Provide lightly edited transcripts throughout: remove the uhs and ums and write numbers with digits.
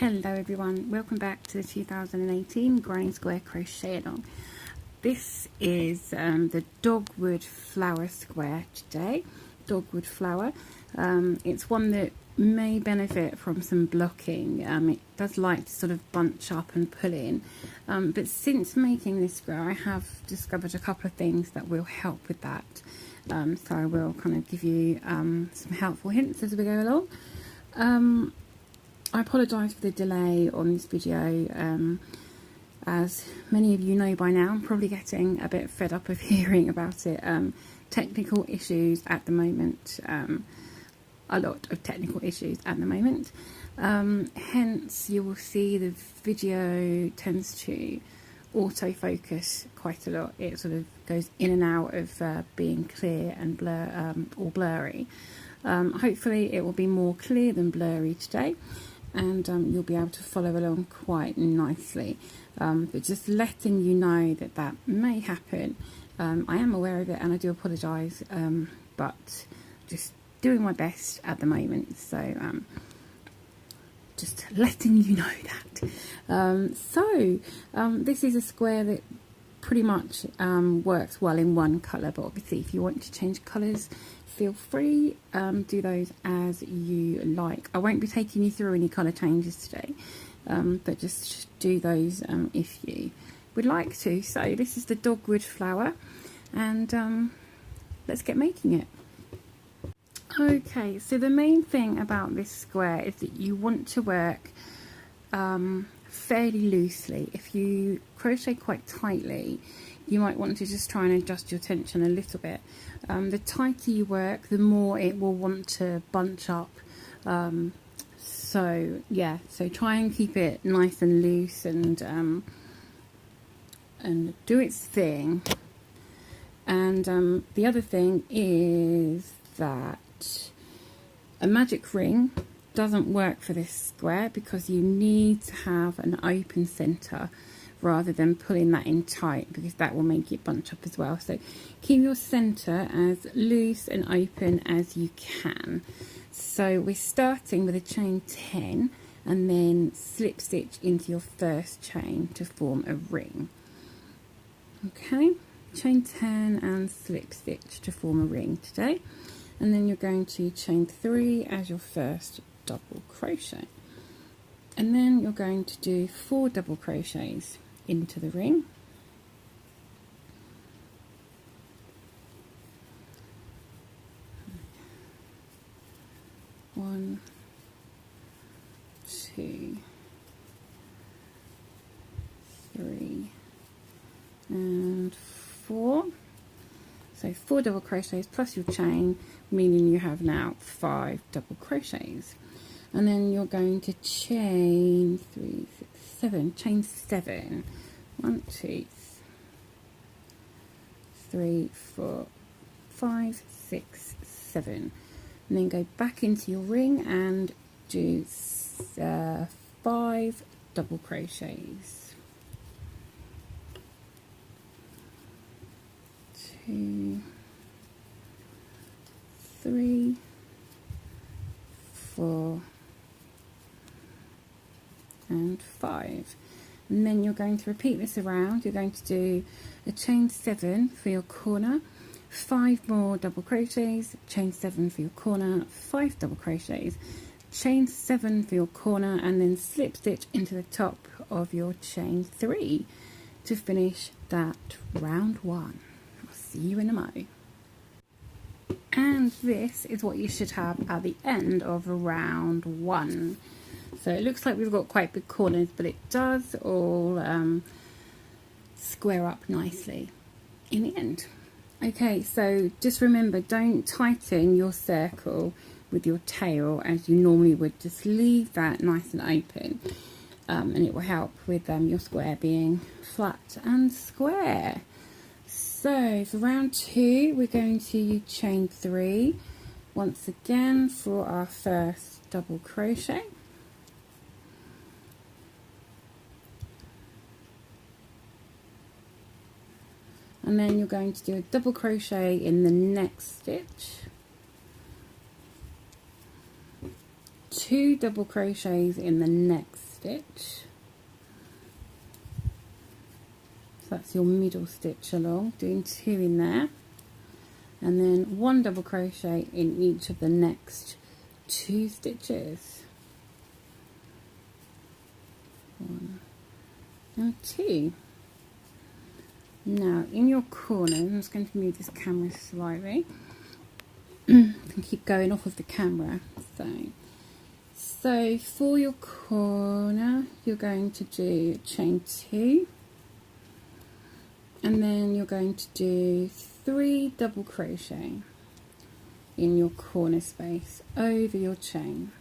Hello everyone, welcome back to the 2018 Granny Square Crochet Along. This is the Dogwood flower square today. Dogwood flower. It's one that may benefit from some blocking. It does like to sort of bunch up and pull in. But since making this square I have discovered a couple of things that will help with that. So I will kind of give you some helpful hints as we go along. I apologise for the delay on this video. As many of you know by now, I'm probably getting a bit fed up of hearing about it. Technical issues at the moment, a lot of technical issues at the moment. Hence you will see the video tends to autofocus quite a lot. It sort of goes in and out of being clear and or blurry. Hopefully it will be more clear than blurry today, and you'll be able to follow along quite nicely. But just letting you know that that may happen. I am aware of it and I do apologise, but just doing my best at the moment, so just letting you know that. This is a square that pretty much works well in one colour, but obviously if you want to change colours, feel free, do those as you like. I won't be taking you through any colour changes today, but just do those if you would like to. So this is the Dogwood flower, and let's get making it. Okay, so the main thing about this square is that you want to work fairly loosely. If you crochet quite tightly, you might want to just try and adjust your tension a little bit. The tighter you work, the more it will want to bunch up. So yeah, so try and keep it nice and loose and do its thing. And the other thing is that a magic ring doesn't work for this square because you need to have an open center rather than pulling that in tight, because that will make it bunch up as well. So keep your center as loose and open as you can. So we're starting with a chain 10 and then slip stitch into your first chain to form a ring. Okay, chain 10 and slip stitch to form a ring today, and then you're going to chain 3 as your first double crochet, and then you're going to do 4 double crochets into the ring. One, 2, 3, and 4. So 4 double crochets plus your chain, meaning you have now 5 double crochets. And then you're going to chain 3, 6, 7, chain 7. 1, 2, 3, 4, 5, 6, 7. And then go back into your ring and do 5 double crochets. 2, 3, 4, and 5. And then you're going to repeat this around. You're going to do a chain 7 for your corner, 5 more double crochets, chain 7 for your corner, 5 double crochets, chain 7 for your corner, and then slip stitch into the top of your chain 3 to finish that round 1. I'll see you in a mo. And this is what you should have at the end of round 1. So it looks like we've got quite big corners, but it does all square up nicely in the end. Okay, so just remember, don't tighten your circle with your tail as you normally would. Just leave that nice and open, and it will help with your square being flat and square. So for round 2, we're going to chain 3 once again for our first double crochet. And then you're going to do a double crochet in the next stitch, 2 double crochets in the next stitch. So that's your middle stitch along, doing 2 in there, and then 1 double crochet in each of the next 2 stitches. 1 and 2. Now in your corner, I'm just going to move this camera slightly. Can keep going off of the camera. So for your corner, you're going to do chain 2, and then you're going to do 3 double crochet in your corner space over your chain.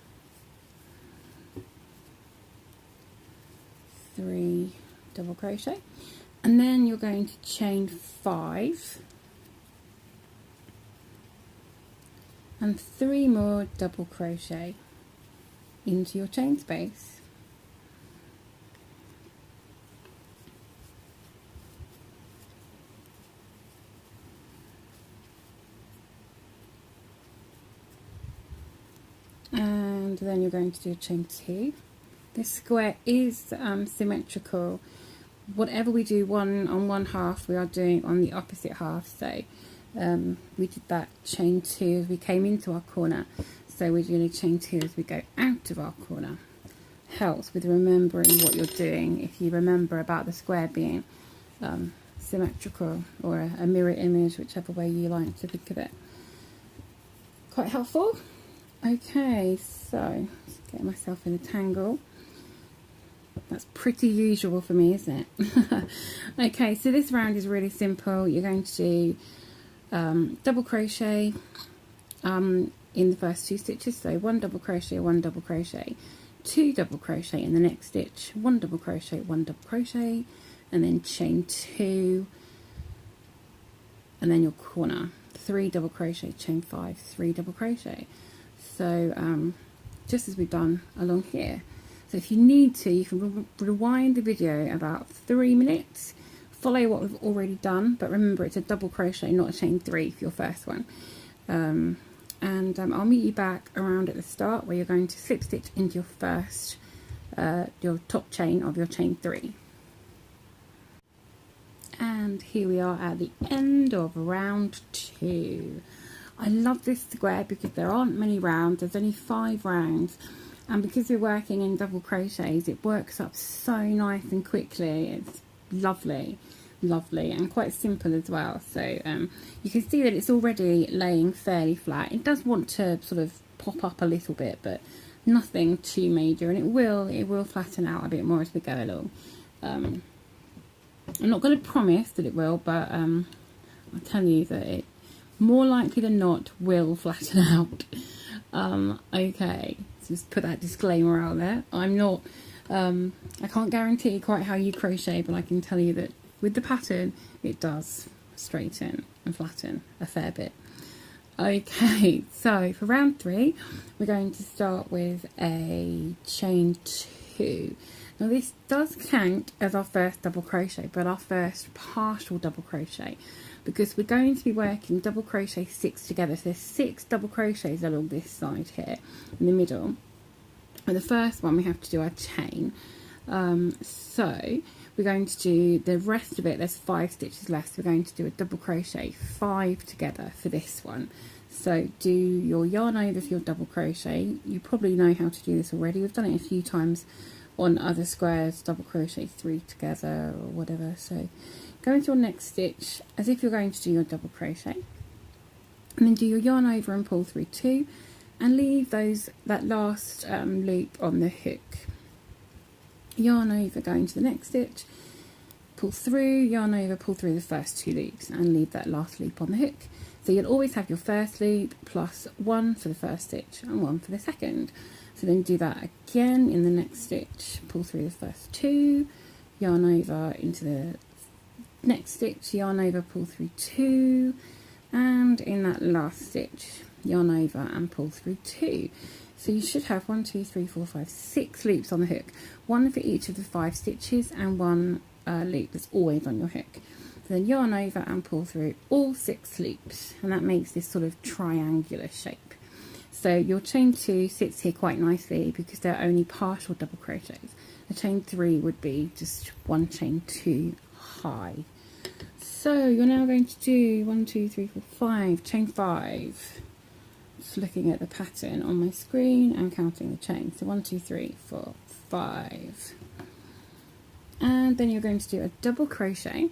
3 double crochet, and then you're going to chain 5 and 3 more double crochet into your chain space. And then you're going to do a chain 2. This square is symmetrical. Whatever we do on one half, we are doing on the opposite half. So we did that chain 2 as we came into our corner, so we're doing a chain 2 as we go out of our corner. Helps with remembering what you're doing if you remember about the square being symmetrical, or a mirror image, whichever way you like to think of it. Quite helpful. Okay, so just get myself in a tangle. That's pretty usual for me, isn't it? Okay, so this round is really simple. You're going to do double crochet in the first 2 stitches, so 1 double crochet, 1 double crochet, 2 double crochet in the next stitch, 1 double crochet, 1 double crochet, and then chain 2, and then your corner, 3 double crochet, chain 5, 3 double crochet. So just as we've done along here. So if you need to, you can rewind the video about 3 minutes, follow what we've already done, but remember it's a double crochet, not a chain 3 for your first one. I'll meet you back around at the start where you're going to slip stitch into your first, your top chain of your chain 3. And here we are at the end of round 2. I love this square because there aren't many rounds, there's only 5 rounds, and because we're working in double crochets, it works up so nice and quickly. It's lovely, lovely, and quite simple as well. So you can see that it's already laying fairly flat. It does want to sort of pop up a little bit, but nothing too major, and it will flatten out a bit more as we go along. I'm not going to promise that it will, but I'll tell you that it more likely than not will flatten out. Okay, so just put that disclaimer out there. I'm not I can't guarantee quite how you crochet, but I can tell you that with the pattern it does straighten and flatten a fair bit. Okay, so for round 3 we're going to start with a chain 2. Now this does count as our first double crochet, but our first partial double crochet, because we're going to be working double crochet 6 together. So there's 6 double crochets along this side here in the middle, and the first one we have to do our chain. So we're going to do the rest of it. There's 5 stitches left. We're going to do a double crochet 5 together for this one. So do your yarn over for your double crochet. You probably know how to do this already. We've done it a few times on other squares, double crochet 3 together or whatever. So go into your next stitch as if you're going to do your double crochet, and then do your yarn over and pull through 2, and leave that last loop on the hook. Yarn over, go into the next stitch, pull through, yarn over, pull through the first 2 loops, and leave that last loop on the hook. So you'll always have your first loop plus 1 for the first stitch and 1 for the second. So then do that again in the next stitch, pull through the first 2, yarn over into the next stitch, yarn over, pull through 2, and in that last stitch yarn over and pull through 2. So you should have 1, 2, 3, 4, 5, 6 loops on the hook, 1 for each of the 5 stitches and 1 loop that's always on your hook. Then yarn over and pull through all 6 loops, and that makes this sort of triangular shape. So your chain 2 sits here quite nicely because they're only partial double crochets. A chain 3 would be just 1 chain 2 high. So you're now going to do 1, 2, 3, 4, 5, chain 5. Just looking at the pattern on my screen and counting the chains. So 1, 2, 3, 4, 5. And then you're going to do a double crochet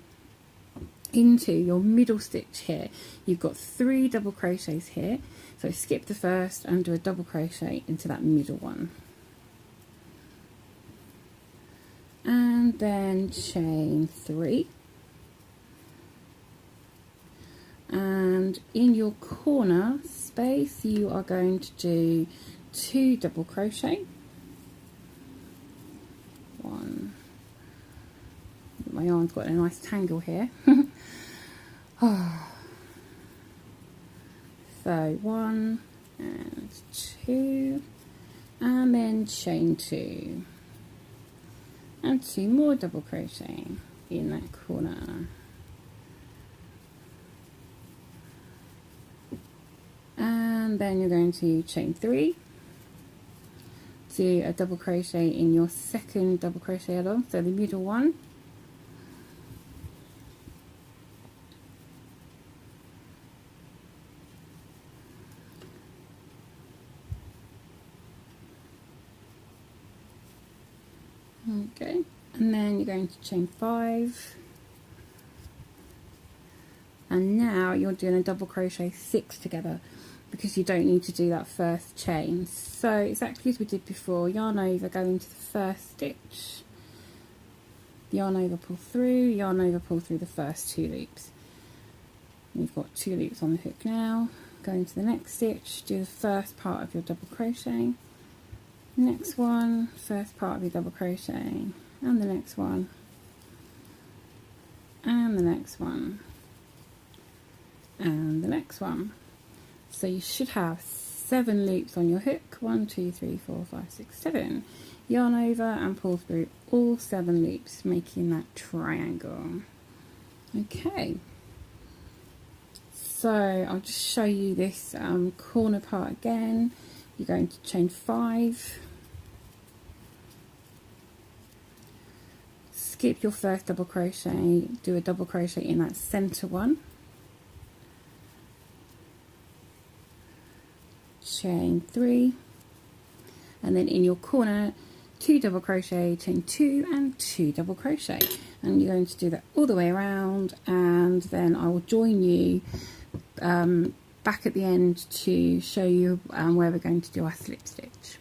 into your middle stitch here. You've got 3 double crochets here, so skip the first and do a double crochet into that middle one, and then chain 3, and in your corner space you are going to do 2 double crochet. 1. My yarn's got a nice tangle here. So 1 and 2, and then chain 2, and 2 more double crochet in that corner, and then you're going to chain 3, do a double crochet in your second double crochet along, so the middle one, okay, and then you're going to chain 5, and now you're doing a double crochet 6 together because you don't need to do that first chain. So exactly as we did before, yarn over, go into the first stitch, yarn over, pull through, yarn over, pull through the first 2 loops. You've got 2 loops on the hook now. Go into the next stitch, do the first part of your double crochet, next one, first part of your double crochet, and the next one, and the next one, and the next one. So you should have 7 loops on your hook. 1, 2, 3, 4, 5, 6, 7. Yarn over and pull through all 7 loops, making that triangle. Okay, so I'll just show you this corner part again. You're going to chain 5, skip your first double crochet, do a double crochet in that center one, chain 3, and then in your corner 2 double crochet, chain 2 and 2 double crochet, and you're going to do that all the way around, and then I will join you back at the end to show you where we're going to do our slip stitch.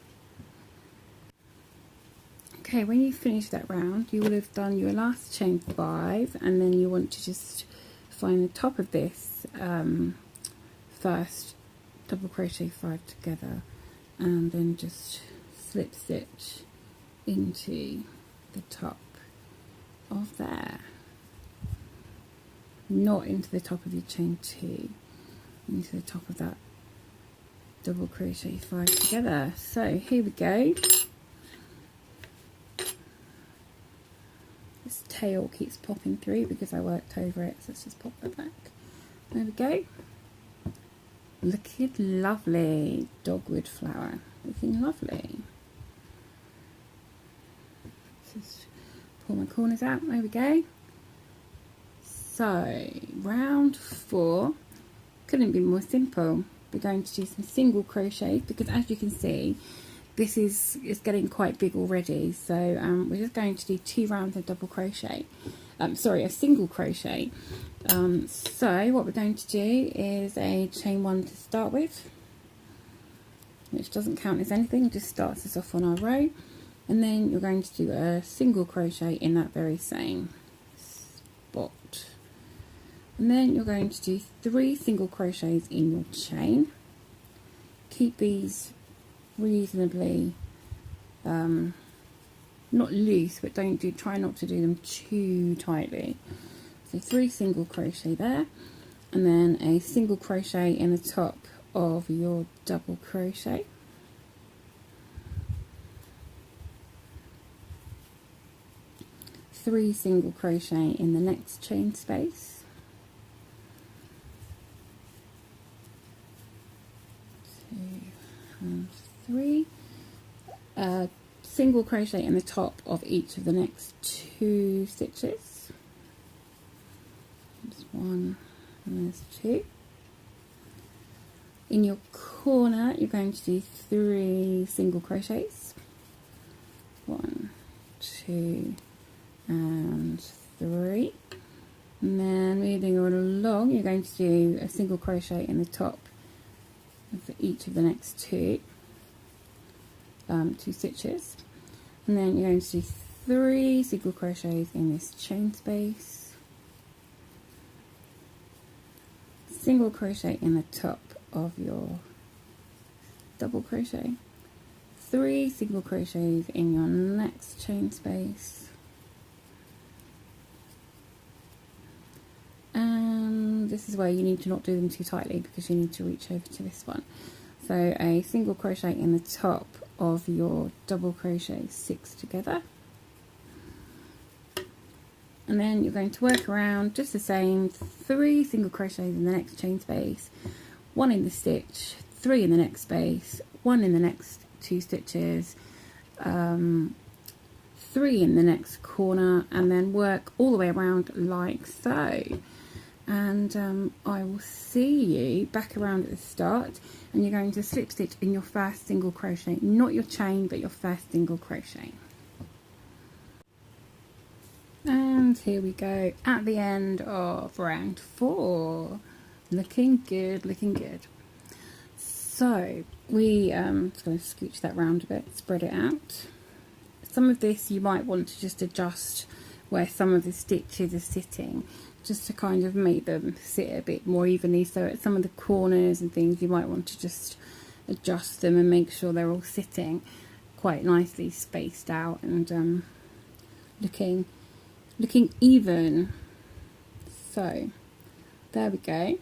Okay, when you finish that round you will have done your last chain 5, and then you want to just find the top of this first double crochet 5 together, and then just slip stitch into the top of there, not into the top of your chain 2, into the top of that double crochet 5 together. So here we go. This tail keeps popping through because I worked over it, so let's just pop that back. There we go. Looking lovely, dogwood flower, looking lovely. Just pull my corners out, there we go. So round 4 couldn't be more simple. We're going to do some single crochet because, as you can see, this is getting quite big already. So we're just going to do 2 rounds of double crochet. Sorry, a single crochet. So what we're going to do is a chain 1 to start with, which doesn't count as anything, just starts us off on our row, and then you're going to do a single crochet in that very same spot, and then you're going to do 3 single crochets in your chain. Keep these reasonably not loose, but try not to do them too tightly. So 3 single crochet there, and then a single crochet in the top of your double crochet, three single crochet in the next chain space, 2 and 3, single crochet in the top of each of the next 2 stitches. There's 1 and there's 2. In your corner you're going to do 3 single crochets. 1, 2 and 3. And then moving on along, you're going to do a single crochet in the top of each of the next 2 stitches, and then you're going to do 3 single crochets in this chain space, single crochet in the top of your double crochet, 3 single crochets in your next chain space, and this is where you need to not do them too tightly because you need to reach over to this one. So a single crochet in the top of your double crochet 6 together, and then you're going to work around just the same, 3 single crochets in the next chain space, 1 in the stitch, 3 in the next space, 1 in the next 2 stitches, 3 in the next corner, and then work all the way around like so. And I will see you back around at the start, and you're going to slip stitch in your first single crochet, not your chain but your first single crochet. And here we go at the end of round 4. Looking good, looking good. So we just going to scooch that round a bit, spread it out. Some of this you might want to just adjust where some of the stitches are sitting, just to kind of make them sit a bit more evenly. So at some of the corners and things you might want to just adjust them and make sure they're all sitting quite nicely spaced out and looking even. So there we go.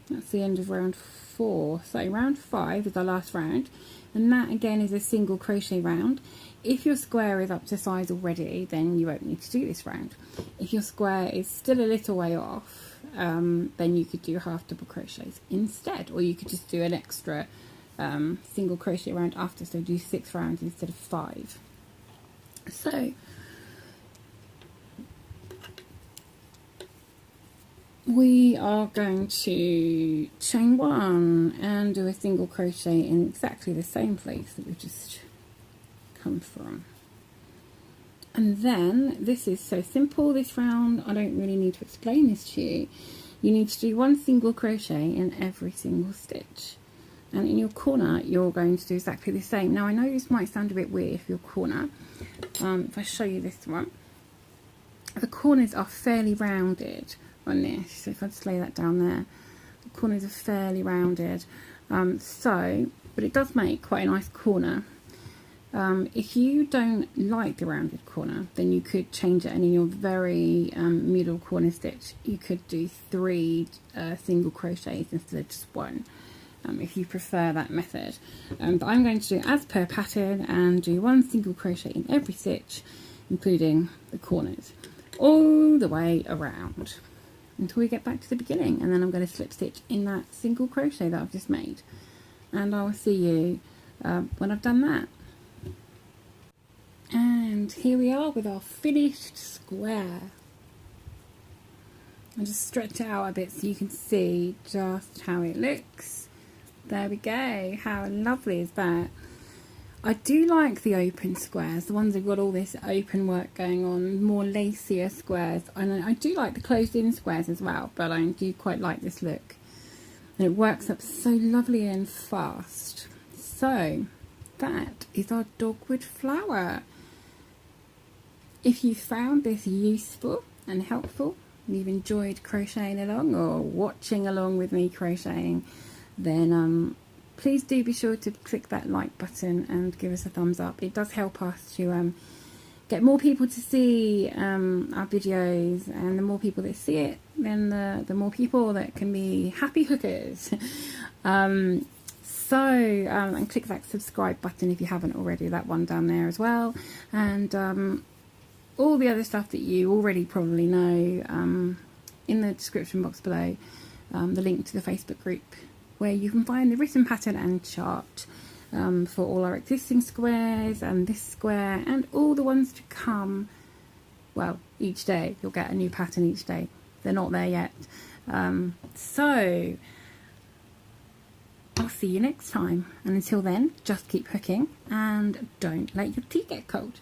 That's the end of round 4. So round 5 is our last round, and that again is a single crochet round. If your square is up to size already, then you won't need to do this round. If your square is still a little way off, then you could do half double crochets instead, or you could just do an extra single crochet round after, so do 6 rounds instead of 5. So we are going to chain 1 and do a single crochet in exactly the same place that we've just come from. And then this is so simple, this round, I don't really need to explain this to you. You need to do 1 single crochet in every single stitch, and in your corner you're going to do exactly the same. Now I know this might sound a bit weird for your corner. If I show you this one, the corners are fairly rounded on this, so if I just lay that down there, the corners are fairly rounded, but it does make quite a nice corner. If you don't like the rounded corner, then you could change it, and in your very middle corner stitch you could do 3 single crochets instead of just 1, if you prefer that method. But I'm going to do it as per pattern and do 1 single crochet in every stitch, including the corners, all the way around until we get back to the beginning, and then I'm going to slip stitch in that single crochet that I've just made, and I will see you when I've done that. And here we are with our finished square. I'll just stretch it out a bit so you can see just how it looks. There we go. How lovely is that? I do like the open squares, the ones that have got all this open work going on, more lacier squares. And I do like the closed in squares as well, but I do quite like this look. And it works up so lovely and fast. So that is our dogwood flower. If you found this useful and helpful, and you've enjoyed crocheting along or watching along with me crocheting, then please do be sure to click that like button and give us a thumbs up. It does help us to get more people to see our videos, and the more people that see it, then the more people that can be happy hookers. And click that subscribe button if you haven't already, that one down there as well, and all the other stuff that you already probably know in the description box below, the link to the Facebook group where you can find the written pattern and chart, for all our existing squares and this square and all the ones to come. Well, each day you'll get a new pattern each day. They're not there yet. So I'll see you next time, and until then, just keep hooking and don't let your tea get cold.